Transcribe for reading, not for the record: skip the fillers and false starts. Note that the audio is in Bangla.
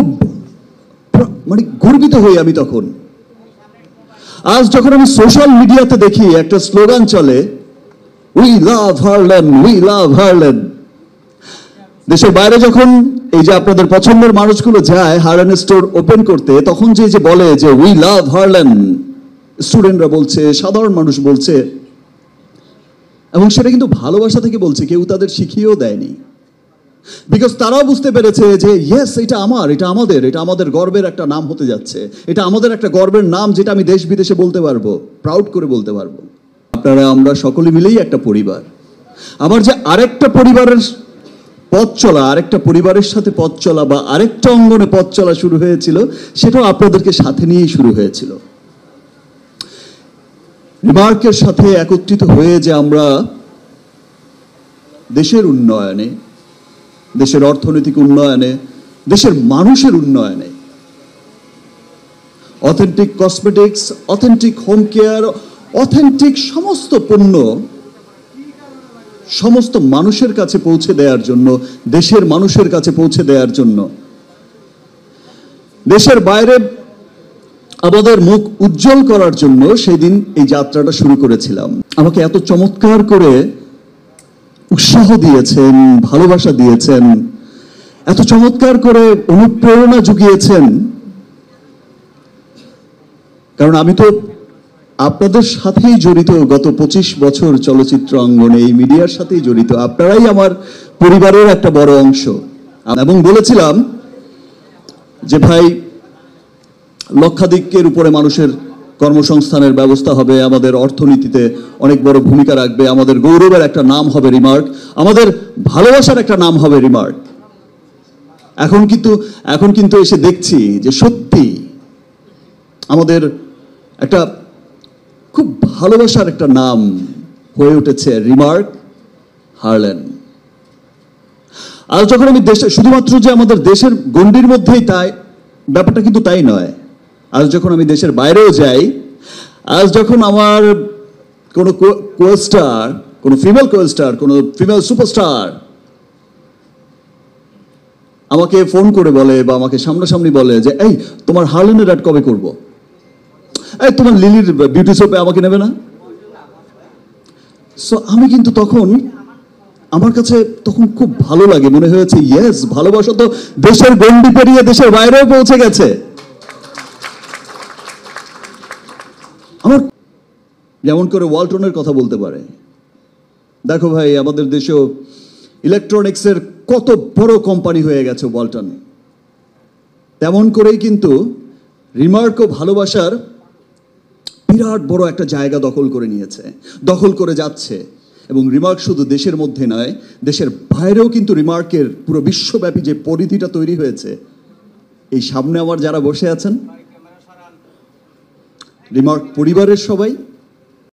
খুব মানে গর্বিত হই আমি তখন। আজ যখন আমি সোশ্যাল মিডিয়াতে দেখি একটা স্লোগান চলে, we love Harlem, we love Harlem. দেশের বাইরে যখন এই যে আপনাদের পছন্দের মানুষগুলো যায় হার্লেম স্টোর ওপেন করতে, তখন যে বলে যে উই লাভ হার্লেম, স্টুডেন্টরা বলছে, সাধারণ মানুষ বলছে, এবং সেটা কিন্তু ভালোবাসা থেকে বলছে, কেউ তাদের শিখিয়েও দেয়নি। বিকজ তারাও বুঝতে পেরেছে যে ইয়েস, এটা আমার, এটা আমাদের, এটা আমাদের গর্বের একটা নাম হতে যাচ্ছে, এটা আমাদের একটা গর্বের নাম, যেটা আমি দেশ বিদেশে বলতে পারবো, প্রাউড করে বলতে পারবো। আপনারা আমরা সকলে মিলেই একটা পরিবার। আমার যে আরেকটা পরিবারের পথ চলা, আরেকটা পরিবারের সাথে পথ চলা, বা আরেকটা অঙ্গনে পথ চলা শুরু হয়েছিল, সেটাও আপনাদেরকে সাথে নিয়েই শুরু হয়েছিল। রিমার্কের সাথে একত্রিত হয়ে যে আমরা দেশের উন্নয়নে, দেশের অর্থনৈতিক উন্নয়নে, দেশের মানুষের উন্নয়নে, authentic cosmetics, authentic home care, authentic সমস্ত পণ্য সমস্ত মানুষের কাছে পৌঁছে দেওয়ার জন্য, দেশের মানুষের কাছে পৌঁছে দেওয়ার জন্য, দেশের বাইরে আমাদের মুখ উজ্জ্বল করার জন্য সেই দিন এই যাত্রাটা শুরু করেছিলাম। আমাকে এত চমৎকার করে উৎসাহ দিয়েছেন, ভালোবাসা দিয়েছেন, এত চমৎকার করে অনুপ্রেরণা জুগিয়েছেন। কারণ আমি তো আপনাদের সাথেই জড়িত, গত 25 বছর চলচ্চিত্র অঙ্গনে, এই মিডিয়ার সাথেই জড়িত। আপনারাই আমার পরিবারের একটা বড় অংশ। এবং বলেছিলাম যে ভাই, লক্ষাধিকের উপরে মানুষের কর্মসংস্থানের ব্যবস্থা হবে, আমাদের অর্থনীতিতে অনেক বড় ভূমিকা রাখবে, আমাদের গৌরবের একটা নাম হবে রিমার্ক, আমাদের ভালোবাসার একটা নাম হবে রিমার্ক। এখন কিন্তু এসে দেখছি যে সত্যি আমাদের একটা খুব ভালোবাসার একটা নাম হয়ে উঠেছে রিমার্ক হার্লেম। আর যখন আমি দেশে, শুধুমাত্র যে আমাদের দেশের গণ্ডির মধ্যেই তাই ব্যাপারটা কিন্তু তাই নয়। আজ যখন আমি দেশের বাইরেও যাই, আজ যখন আমার কোনো কোস্টার, কোনো ফিমেল কোস্টার, কোনো ফিমেল সুপারস্টার আমাকে ফোন করে বলে বা আমাকে সামনাসামনি বলে যে এই তোমার হার্লেমের অ্যাড কবে করব, এই তোমার লিলির বিউটি শপে আমাকে নেবে না? সো আমি কিন্তু তখন, আমার কাছে তখন খুব ভালো লাগে, মনে হয়েছে ইয়েস, ভালোবাসা তো দেশের গণ্ডি পেরিয়ে দেশের বাইরেও পৌঁছে গেছে। আমার যেমন করে ওয়ালটনের কথা বলতে পারে, দেখো ভাই আমাদের দেশেও ইলেকট্রনিক্সের কত বড় কোম্পানি হয়ে গেছে ওয়ালটন, তেমন করেই কিন্তু রিমার্কও ভালোবাসার বিরাট বড় একটা জায়গা দখল করে নিয়েছে, দখল করে যাচ্ছে। এবং রিমার্ক শুধু দেশের মধ্যে নয়, দেশের বাইরেও কিন্তু রিমার্কের পুরো বিশ্বব্যাপী যে পরিধিটা তৈরি হয়েছে, এই সামনে আমার যারা বসে আছেন রিমার্ক পরিবারের সবাই,